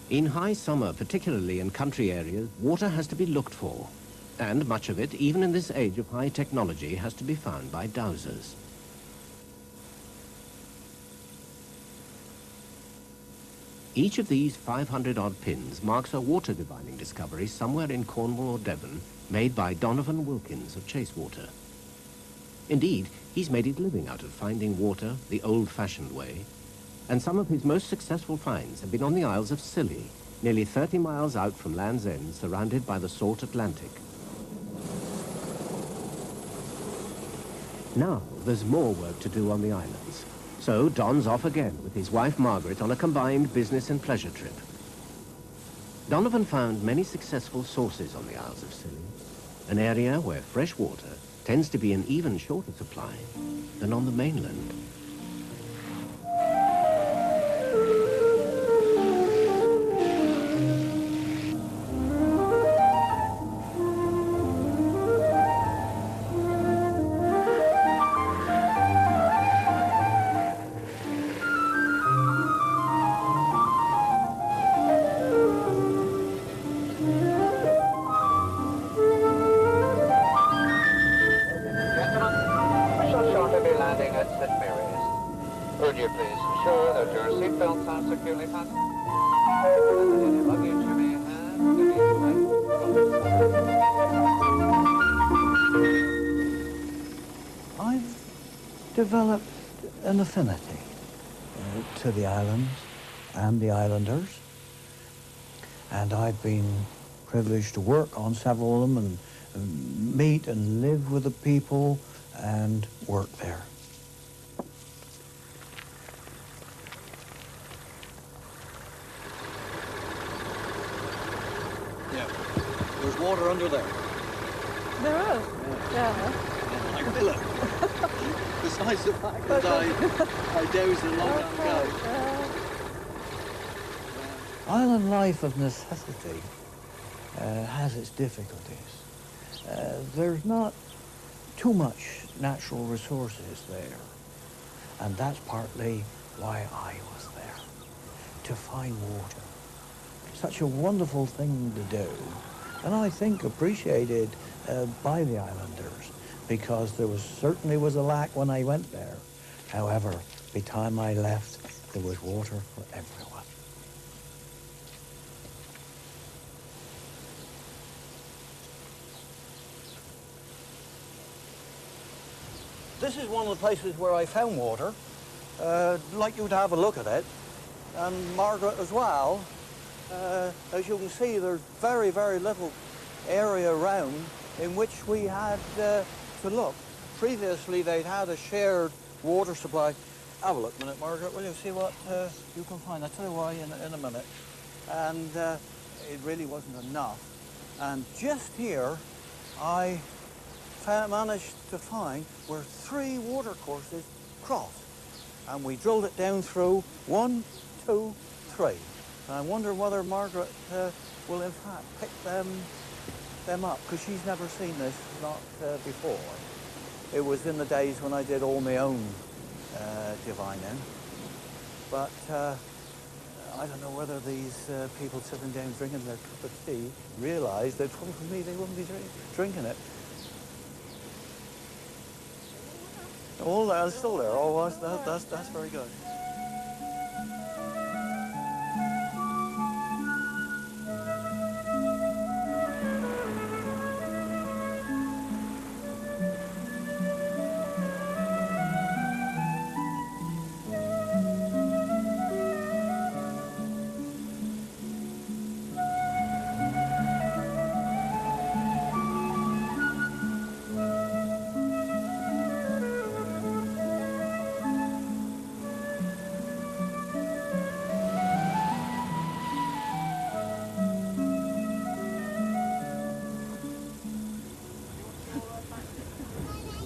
In high summer, particularly in country areas, water has to be looked for. And much of it, even in this age of high technology, has to be found by dowsers. Each of these 500-odd pins marks a water divining discovery somewhere in Cornwall or Devon, made by Donovan Wilkins of Chasewater. Indeed, he's made his living out of finding water the old-fashioned way, and some of his most successful finds have been on the Isles of Scilly, nearly 30 miles out from Land's End, surrounded by the salt Atlantic. Now, there's more work to do on the islands. So Don's off again with his wife Margaret on a combined business and pleasure trip. Donovan found many successful sources on the Isles of Scilly, an area where fresh water tends to be in even shorter supply than on the mainland. Developed an affinity to the islands and the islanders, and I've been privileged to work on several of them and meet and live with the people and work there. Yeah, there's water under there. There is? Yeah. Like a pillar. Besides the fact that I dozed a long time ago. Island life of necessity has its difficulties. There's not too much natural resources there, and that's partly why I was there, to find water. Such a wonderful thing to do, and I think appreciated by the islanders, because there certainly was a lack when I went there. However, by the time I left, there was water for everyone. This is one of the places where I found water. I'd like you to have a look at it, and Margaret as well. As you can see, there's very, very little area around in which we had to look. Previously, they'd had a shared water supply. Have a look a minute, Margaret, will you? See what you can find. I'll tell you why in a minute. And it really wasn't enough. And just here, I managed to find where 3 water courses crossed. And we drilled it down through 1, 2, 3. And I wonder whether Margaret will in fact pick them up, because she's never seen this, not before. It was in the days when I did all my own divining. But I don't know whether these people sitting down drinking their cup of tea realised that from me they wouldn't be drinking it. All there, it's still there. Oh, that's very good.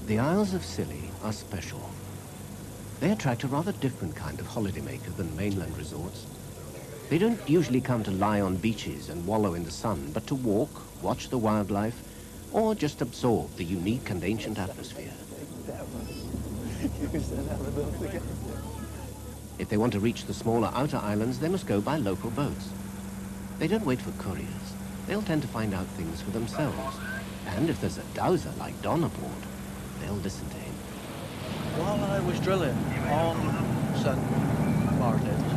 The Isles of Scilly are special. They attract a rather different kind of holidaymaker than mainland resorts. They don't usually come to lie on beaches and wallow in the sun, but to walk, watch the wildlife, or just absorb the unique and ancient atmosphere. If they want to reach the smaller outer islands, they must go by local boats. They don't wait for couriers. They'll tend to find out things for themselves. And if there's a dowser like Don aboard, they'll listen to him. While I was drilling on St. Martin's,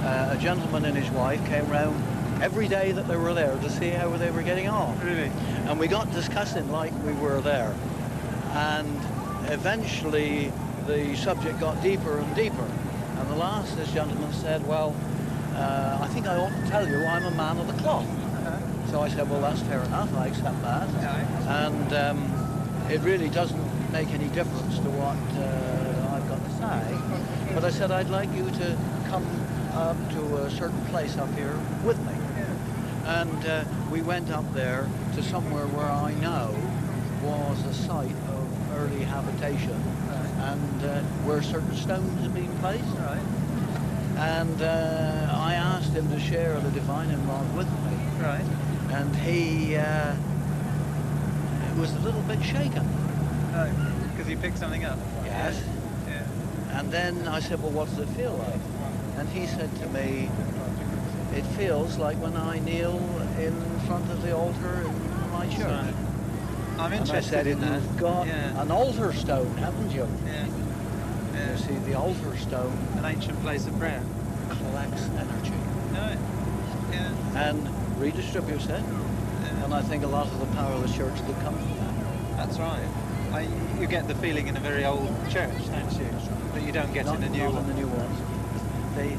a gentleman and his wife came round every day that they were there to see how they were getting on. Really? And we got discussing like we were there. And eventually the subject got deeper and deeper. And the last, this gentleman said, well, I think I ought to tell you I'm a man of the cloth. So I said, well, that's fair enough, I accept that. And it really doesn't make any difference to what I've got to say. But I said, I'd like you to come up to a certain place up here with me. And we went up there to somewhere where I know was a site of early habitation and where certain stones had been placed. And I asked him to share the divining rod with me. Right. And he was a little bit shaken. Oh, because you picked something up? Yes. Yeah. And then I said, well, what does it feel like? And he said to me, it feels like when I kneel in front of the altar in my church. Right. I'm And I interested said, in that. you've got Yeah. an altar stone, haven't you? Yeah. You see, the altar stone An ancient place of prayer. collects energy No. Yeah. and redistributes it. Yeah. And I think a lot of the power of the church did come from that. That's right. You get the feeling in a very old church, don't you? That you don't get in a new not one. in the new ones. They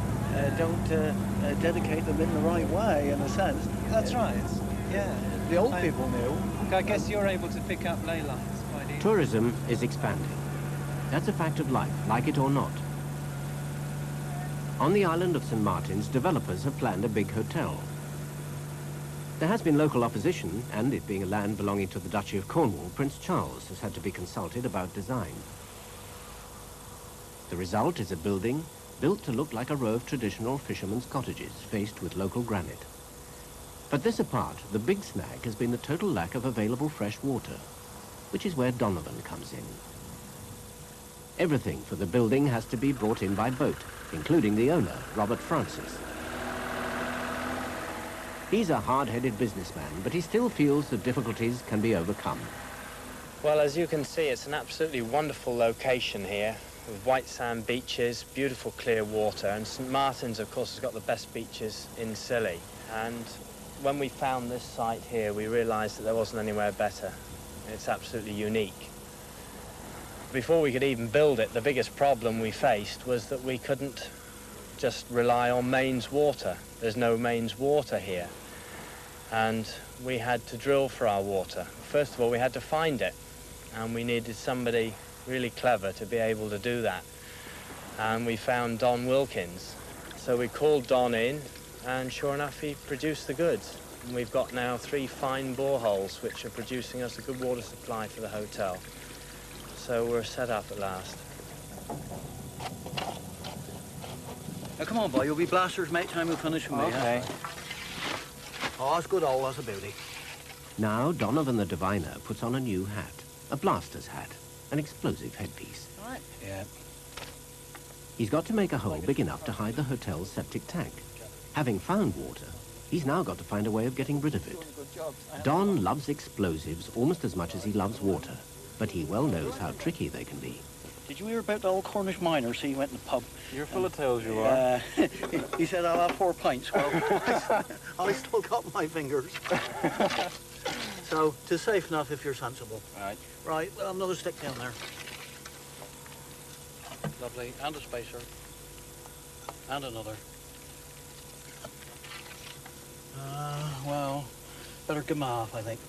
don't dedicate them in the right way, in a sense. That's right. Yeah. The old people knew. I guess you're able to pick up ley lines quite easily. Tourism is expanding. That's a fact of life, like it or not. On the island of St. Martin's, developers have planned a big hotel. There has been local opposition, and it being a land belonging to the Duchy of Cornwall, Prince Charles has had to be consulted about design. The result is a building built to look like a row of traditional fishermen's cottages faced with local granite. But this apart, the big snag has been the total lack of available fresh water, which is where Donovan comes in. Everything for the building has to be brought in by boat, including the owner, Robert Francis. He's a hard-headed businessman, but he still feels the difficulties can be overcome. Well, as you can see, it's an absolutely wonderful location here, with white sand beaches, beautiful clear water, and St. Martin's, of course, has got the best beaches in Scilly. And when we found this site here, we realised that there wasn't anywhere better. It's absolutely unique. Before we could even build it, the biggest problem we faced was that we couldn't just rely on mains water. There's no mains water here. And we had to drill for our water. First of all, we had to find it, and we needed somebody really clever to be able to do that. And we found Don Wilkins. So we called Don in, and sure enough, he produced the goods. And we've got now 3 fine boreholes, which are producing us a good water supply for the hotel. So we're set up at last. Now come on, boy, you'll be blasters, mate, time we finish with me. Okay. Oh, that's good old, that's a beauty. Now, Donovan the diviner puts on a new hat, a blaster's hat, an explosive headpiece. All right. Yeah. He's got to make a hole big enough to hide the hotel's septic tank. Having found water, he's now got to find a way of getting rid of it. Don loves explosives almost as much as he loves water, but he well knows how tricky they can be. Did you hear about the old Cornish miner? See, he went in the pub. You're full of tales, you are. He said, I'll have 4 pints. Well, I still got my fingers. So, 'tis safe enough if you're sensible. Right. Right, well, another stick down there. Lovely, and a spacer. And another. Well, better get 'em off, I think.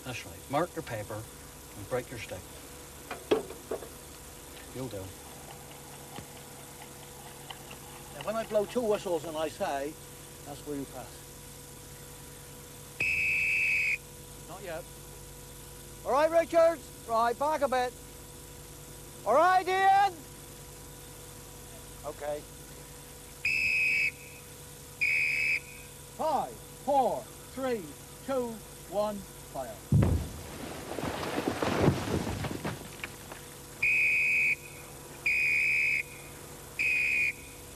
That's right. Mark your paper and break your stick. You'll do. Now, when I blow 2 whistles and I say, that's where you press. Not yet. All right, Richards. Right, back a bit. All right, Ian. Okay. 5, 4, 3, 2, 1, fire.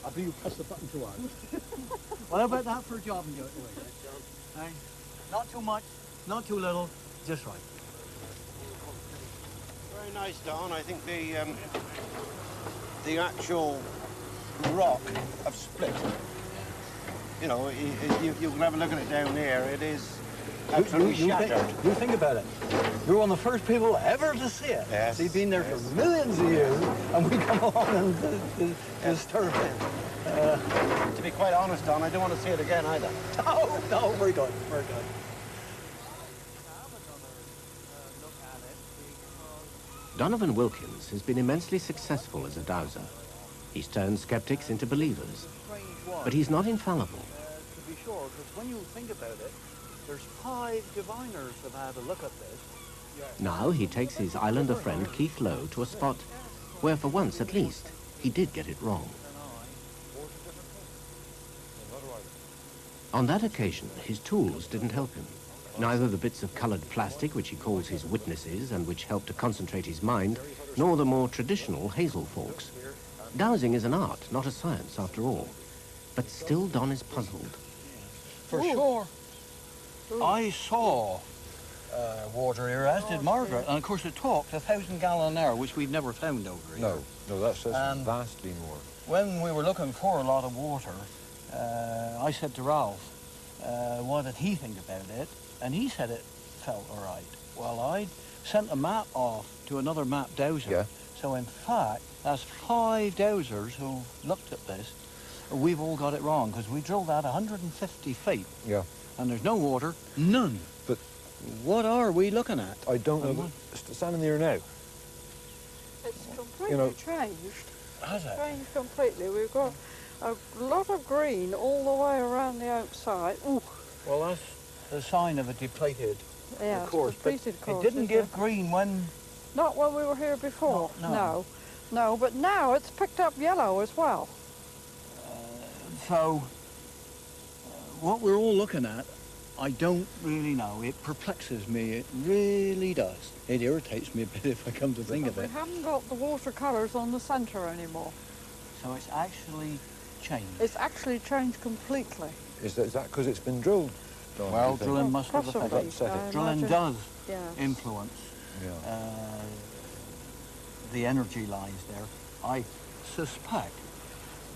After you press the button too hard. Well, how about that for a job and do it away? Hey? Not too much, not too little, just right. Very nice, Don. I think the actual rock have split. You know, you can have a look at it down here. It is absolutely shattered. You think about it. You're one of the first people ever to see it. Yes. You've been there for millions of years, and we come along and disturb it. To be quite honest, Don, I don't want to see it again either. No, very good, very good. Donovan Wilkins has been immensely successful as a dowser. He's turned skeptics into believers, but he's not infallible. To be sure, because when you think about it, there's 5 diviners that have had a look at this. Now he takes his islander friend Keith Lowe to a spot where, for once at least, he did get it wrong. On that occasion, his tools didn't help him. Neither the bits of coloured plastic, which he calls his witnesses and which help to concentrate his mind, nor the more traditional hazel forks. Dowsing is an art, not a science, after all. But still Don is puzzled. For sure. I saw water here, as did Margaret, and of course it talked 1,000 gallon an hour, which we've never found over here. No, that's vastly more. When we were looking for a lot of water, I said to Ralph, what did he think about it? And he said it felt all right. Well, I'd sent a map off to another map dowser. Yeah. So in fact, that's 5 dowsers who looked at this. We've all got it wrong, because we drilled out 150 feet. Yeah. And there's no water, none. But what are we looking at? I don't know, but standing there now. It's completely You know- changed. Has it? Changed completely. We've got a lot of green all the way around the outside. Ooh, Well, that's the sign of a depleted yeah, course. it's depleted course. It didn't isn't give it? green when... Not when we were here before. No. No, but now it's picked up yellow as well. So, what we're all looking at, I don't really know. It perplexes me. It really does. It irritates me a bit if I come to think of We it. haven't got the watercolours on the centre anymore. So it's actually changed. It's actually changed completely. Is that because it's been drilled? Don, Well, do you think? drilling must have Possibly. affected. I Drilling imagine. does Yeah. influence Yeah. the energy lines there. I suspect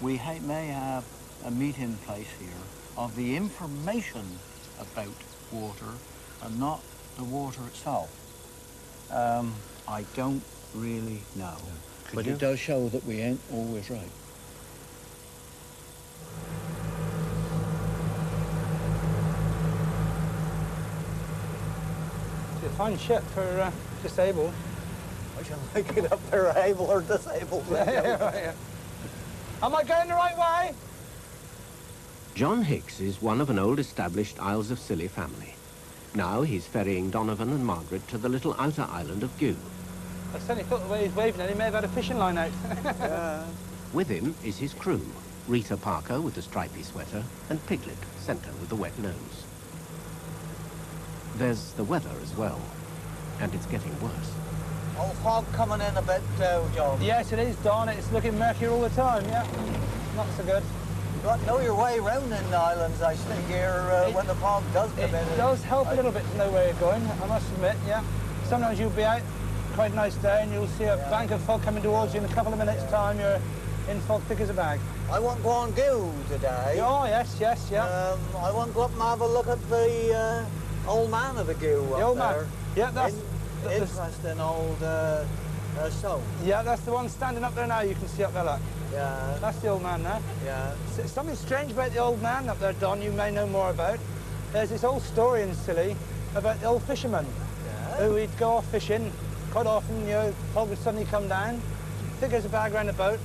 we may have a meeting place here of the information about water and not the water itself. I don't really know. But it does show that we ain't always right. It's a fine ship for disabled. I shall make it up there, able or disabled. Yeah. Am I going the right way? John Hicks is one of an old established Isles of Scilly family. Now he's ferrying Donovan and Margaret to the little outer island of Gugh. I certainly thought the way he's waving at he may have had a fishing line out. With him is his crew, Rita Parker with the stripy sweater and Piglet, centre with the wet nose. There's the weather as well, and it's getting worse. Old fog coming in a bit, John. Yes, it is, Don. It's looking murky all the time, yeah. Not so good. You got to know your way around in the islands, I think, here, when the fog does come in. It does help a little bit to know where you're going, I must admit, yeah. Sometimes you'll be out, quite a nice day, and you'll see a bank of fog coming towards you in a couple of minutes' time. You're in fog thick as a bag. I want to go on Gugh today. Oh, yes, yeah. I want to go up and have a look at the Old Man of Gugh The up Old Man. there. Yeah, that's... Interesting old stone. Yeah, that's the one standing up there now, you can see up there, look. Yeah, That's the Old Man there. yeah. Something strange about the Old Man up there, Don, you may know more about. There's this old story in Scilly about the old fisherman who would go off fishing. Quite often, you know, fog would suddenly come down, figures a bag around the boat,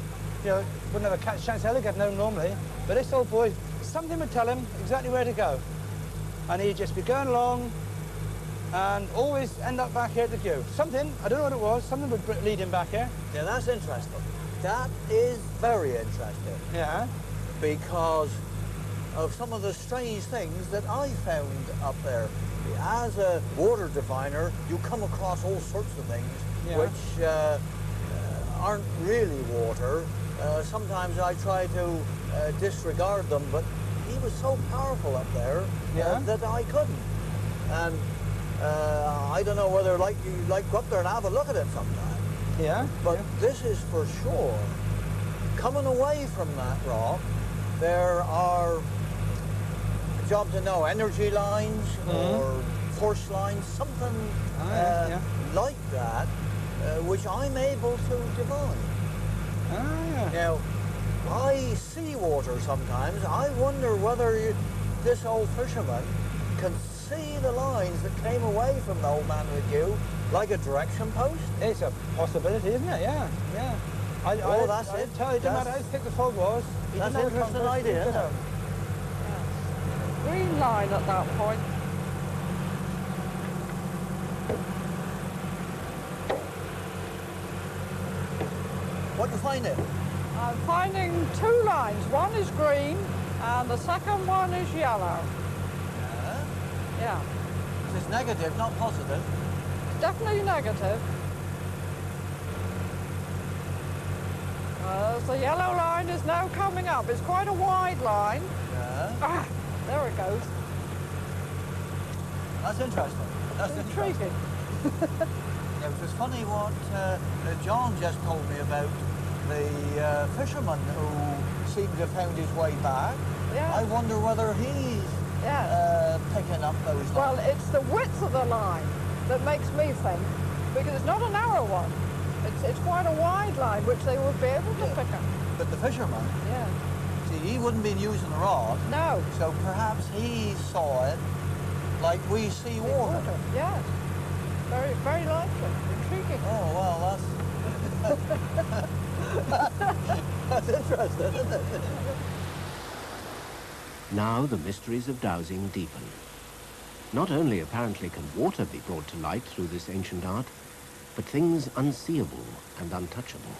you know, wouldn't have a catch chance hell, he'd get known normally. But this old boy, something would tell him exactly where to go. And he'd just be going along and always end up back here at the Gugh. Something, I don't know what it was, something would lead him back here. Yeah, that's interesting. That is very interesting Yeah. because of some of the strange things that I found up there. As a water diviner, you come across all sorts of things Yeah. which aren't really water, Sometimes I try to disregard them, but he was so powerful up there that I couldn't. And I don't know whether you go up there and have a look at it sometime. Yeah. But this is for sure. Coming away from that rock, there are, job to know, energy lines or force lines, something like that, which I'm able to divine. Now, I see water sometimes. I wonder whether this old fisherman can see the lines that came away from the Old Man of Gugh, like a direction post. It's a possibility, isn't it? Yeah, yeah. That's it. Tell you, it didn't matter how thick the fog was. That's an interesting idea, isn't it? Green line at that point. What do you find it? I'm finding two lines. One is green and the second one is yellow. Yeah. It's negative, not positive. Definitely negative. The yellow line is now coming up. It's quite a wide line. Yeah. There it goes. That's interesting. That's intriguing. It was funny what John just told me about the fisherman who seemed to have found his way back. Yeah. I wonder whether he's picking up those lines. Well, it's the width of the line that makes me think, because it's not a narrow one. It's quite a wide line, which they would be able to pick up. But the fisherman, see, he wouldn't be using a rod. No. So perhaps he saw it like we see water. Yes. Very, very likely. Intriguing. Oh, well, that's interesting, isn't it? Now the mysteries of dowsing deepen. Not only apparently can water be brought to light through this ancient art, but things unseeable and untouchable.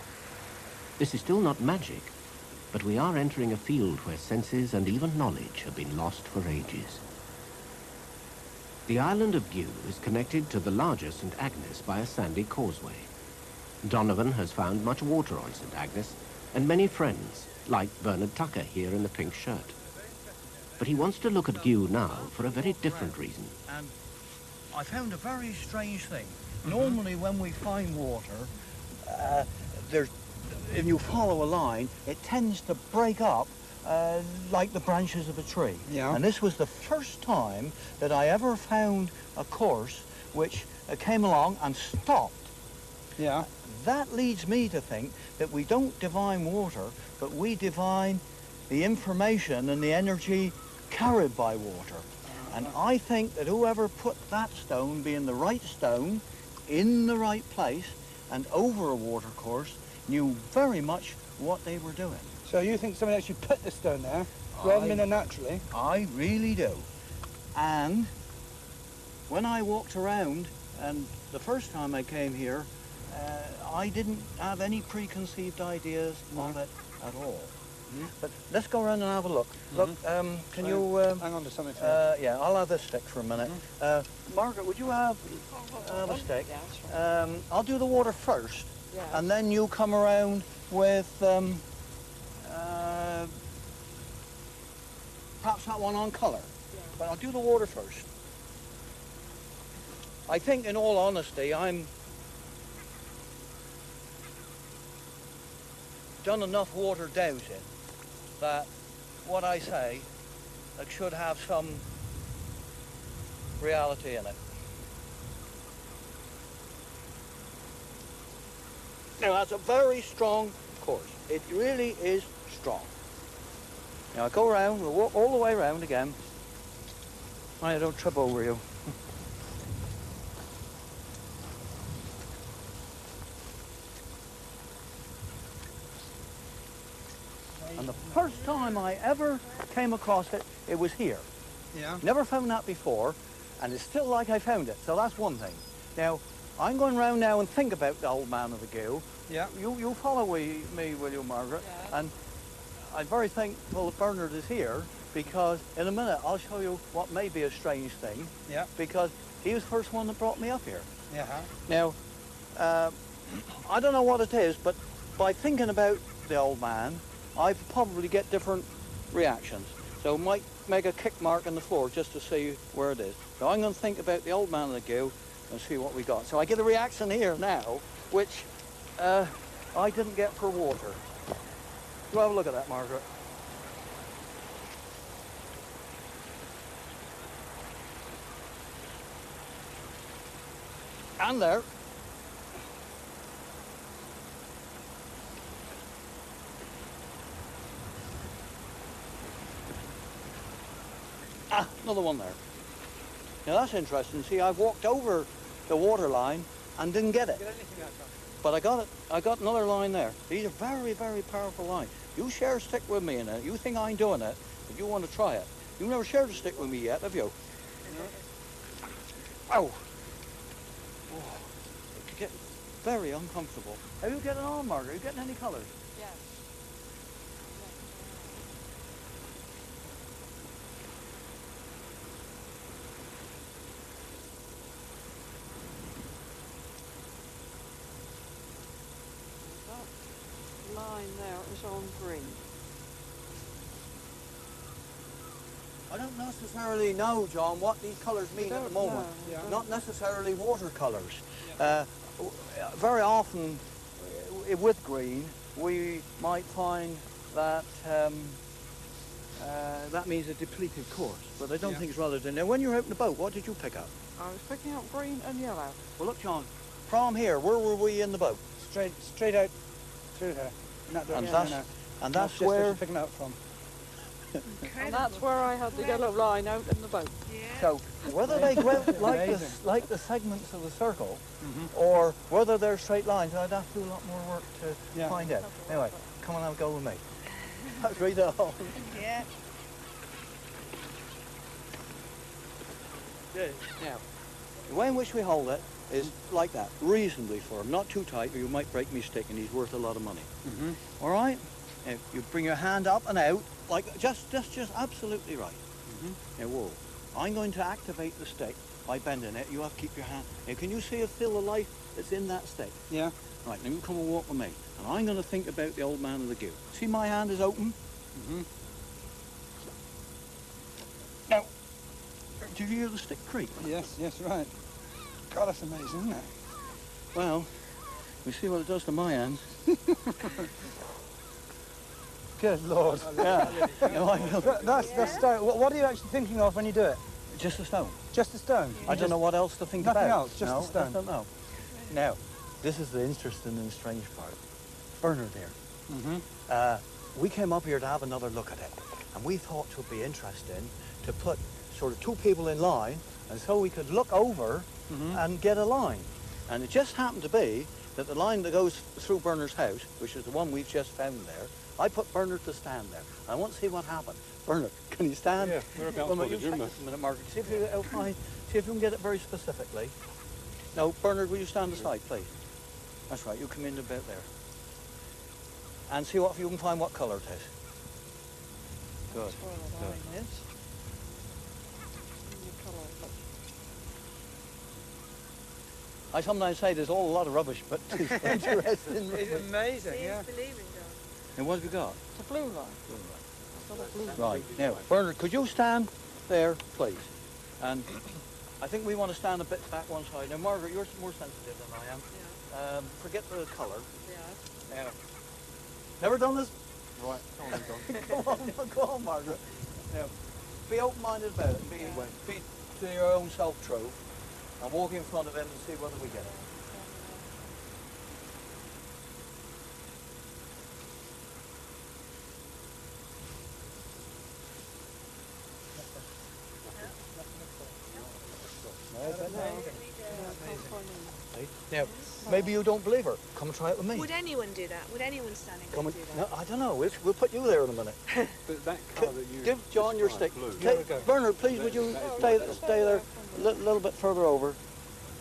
This is still not magic, but we are entering a field where senses and even knowledge have been lost for ages. The island of Gugh is connected to the larger St. Agnes by a sandy causeway. Donovan has found much water on St. Agnes and many friends, like Bernard Tucker here in the pink shirt. But he wants to look at Gugh now for a very different reason. And I found a very strange thing. Normally when we find water, if you follow a line, it tends to break up like the branches of a tree. Yeah. And this was the first time that I ever found a course which came along and stopped. Yeah. That leads me to think that we don't divine water, but we divine the information and the energy carried by water. And I think that whoever put that stone, being the right stone, in the right place and over a water course, knew very much what they were doing. So you think somebody actually put the stone there, rather than being there naturally? I really do. And when I walked around, and the first time I came here, I didn't have any preconceived ideas of it at all. But let's go around and have a look. Look, can you... hang on to something for yeah, I'll have this stick for a minute. Margaret, would you have a stick? I'll do the water first, and then you come around with perhaps that one on colour. But I'll do the water first. I think, in all honesty, I'm done enough water dowsing that what I say should have some reality in it. Now that's a very strong course. It really is strong. Now I go around, we'll walk all the way around again. I don't trip over you. And the first time I ever came across it, it was here. Yeah. Never found that before, and it's still like I found it, so that's one thing. Now, I'm going round now and think about the Old Man of the Gugh. Yeah. You follow me, will you, Margaret? Yeah. And I'm very thankful that Bernard is here, because in a minute I'll show you what may be a strange thing. Yeah. Because he was the first one that brought me up here. Yeah. Now, I don't know what it is, but by thinking about the Old Man, I probably get different reactions. So I might make a kick mark in the floor just to see where it is. So I'm going to think about the Old Man of Gugh and see what we got. So I get a reaction here now, which I didn't get for water. Go have a look at that, Margaret. And there. Ah, another one there. Now that's interesting. See, I've walked over the water line and didn't get it. But I got it. I got another line there. These are very, very powerful lines. You share a stick with me in it. You think I'm doing it, but you want to try it. You've never shared a stick with me yet, have you? Ow. Oh, it's getting very uncomfortable. Are you getting on, Margaret? Are you getting any colours? Yes. That line there is on green. I don't necessarily know, John, what these colours mean at the moment. Not necessarily watercolours. Very often, with green, we might find that that means a depleted course, but I don't think it's rather than. Now, when you were out in the boat, what did you pick up? I was picking up green and yellow. Well, look, John, from here, where were we in the boat? Straight out through here. And that's where picking it up from. And that's where I had the yellow line out in the boat. So whether they go out like the segments of the circle, or whether they're straight lines, I'd have to do a lot more work to find out. Anyway, come on, have a go with me. That's right on. Yeah. Good. Now, the way in which we hold it is like that, reasonably firm, not too tight, or you might break me stick, and he's worth a lot of money. All right? Now, you bring your hand up and out, like just absolutely right. Now, whoa. I'm going to activate the stick by bending it. You have to keep your hand. Now, can you see a feel of life that's in that stick? Yeah. Right, now you come and walk with me. And I'm going to think about the Old Man of the Gugh. See, my hand is open? Now, do you hear the stick creak? Yes, right. God, that's amazing, isn't it? Well, we see what it does to my hands. Good Lord. Yeah. That's the stone. What are you actually thinking of when you do it? Just a stone. Just a stone? I don't know what else to think Nothing about. else, just a stone. I don't know. Now, this is the interesting and strange part. Bernard there. We came up here to have another look at it, and we thought it would be interesting to put sort of two people in line, and so we could look over and get a line. And it just happened to be that the line that goes through Bernard's house, which is the one we've just found there, I put Bernard to stand there. I want to see what happened. Bernard, can you stand? Yeah, we're about Well, to you do take that. this a minute, Margaret. See if you can get it very specifically. No, Bernard, will you stand aside, please? That's right, you come in about there. And see if you can find what colour it is. Good. That's where the line is. And the colour, but I sometimes say there's all a lot of rubbish, but it's interesting. It's amazing, yeah. And what have you got? it's a blue line. It's not a blue line. Right, now, Bernard, could you stand there, please? And I think we want to stand a bit back one side. Now, Margaret, you're more sensitive than I am. Yeah. Forget the colour. Yeah. Now, never done this? Right, go on, Margaret. Now, be open-minded about it and be to your own self-true and walk in front of him and see whether we get it. Now, maybe you don't believe her. Come and try it with me. Would anyone do that? Would anyone standing Come there and, do that? no, I don't know. We'll put you there in a minute. But that colour that you Give John your stick. described, blue. Bernard, please, would you stay there a little bit further over?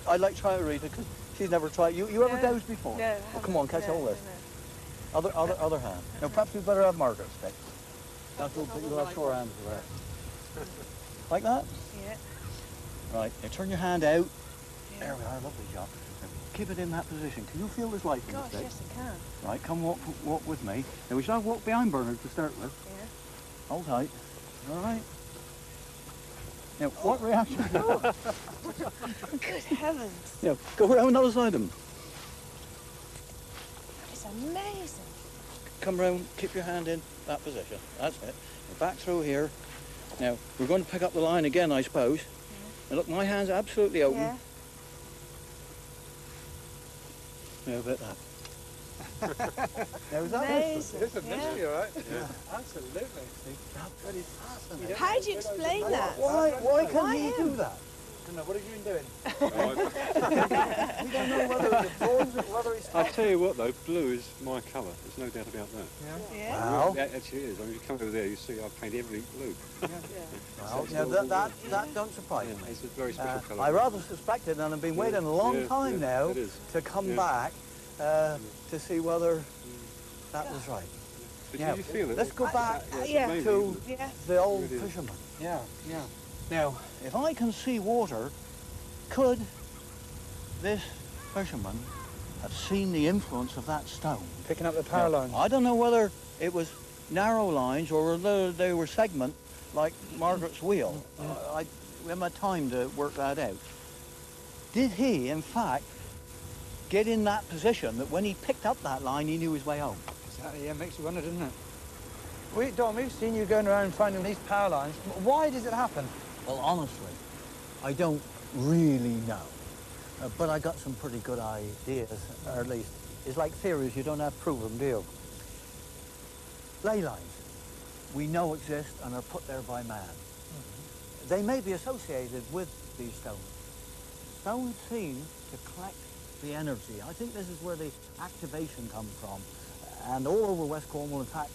I'd like to try to read it because she's never tried. You ever dozed before? No. Oh, come on, catch hold of No. this. Other hand. Now, perhaps we better have Margaret's stick. You'll have sore hands for that. Like that? Yeah. Right. Now turn your hand out. There we are. Lovely job. keep it in that position. Can you feel this light in the Gosh, stick? yes, I can. Right, come walk with me. Now we shall walk behind Bernard to start with. Yeah. Hold tight. All right. Now, what reaction? Good heavens. Now, go around the other side of him. It's amazing. Come round, keep your hand in that position. That's it. Back through here. Now, we're going to pick up the line again, I suppose. Yeah. Now, look, my hand's absolutely open. Yeah. Now, about that. Now, is that Amazing. It's a mystery, Yeah. all right? Yeah. Absolutely. that is fascinating? How do you explain that? Why can Why he him? do that? What have you been doing? We don't know whether it's drawings or whether it's... I'll tell you what though, blue is my colour. There's no doubt about that. Yeah. Well, It actually is. I mean, you come over there, you see I've painted everything blue. that don't surprise me. It's a very special colour. I rather suspected, and I've been waiting a long time now it is. to come Yeah. back to see whether that was right. But Now, you feel it. let's go back Yeah. amazing, to isn't it? Yeah. the old It is. fisherman. Yeah, yeah. Now, if I can see water, could this fisherman have seen the influence of that stone? Picking up the power Now, line. I don't know whether it was narrow lines or whether they were segment like Margaret's wheel. We haven't had time to work that out. Did he, in fact, get in that position that when he picked up that line, he knew his way home? Exactly, yeah, makes you wonder, doesn't it? Don, we've seen you going around finding these power lines. Why does it happen? Well, honestly, I don't really know. But I got some pretty good ideas, or at least, it's like theories, you don't have to prove them, do you? Ley lines, we know exist and are put there by man. They may be associated with these stones. Stones seem to collect the energy. I think this is where the activation comes from. And all over West Cornwall, in fact,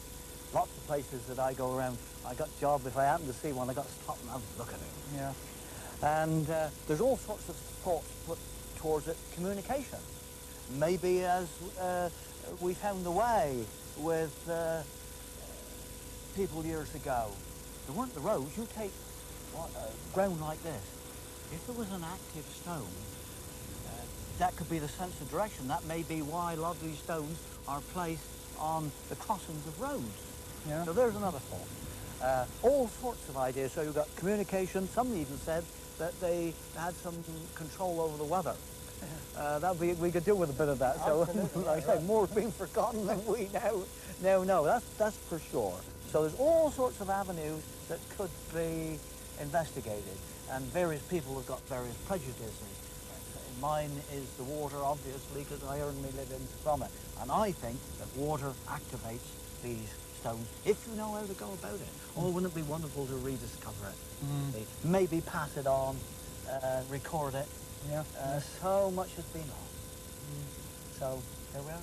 lots of places that I go around, I got a job, if I happen to see one, I got to stop and have a look at it. Yeah. And there's all sorts of thoughts put towards it. Communication. Maybe as we found the way with people years ago. There weren't the roads. You take ground like this. If there was an active stone, that could be the sense of direction. That may be why a lot of these stones are placed on the crossings of roads. Yeah. So there's another thought. All sorts of ideas. So you've got communication. Some even said that they had some control over the weather. We could do with a bit of that. So, like I say, more's been forgotten than we now know. That's for sure. So there's all sorts of avenues that could be investigated, and various people have got various prejudices. Mine is the water, obviously, because I earn my living from it. And I think that water activates these stones, if you know how to go about it. Oh, wouldn't it be wonderful to rediscover it? Maybe pass it on, record it. Yeah. So much has been on. So, there we are.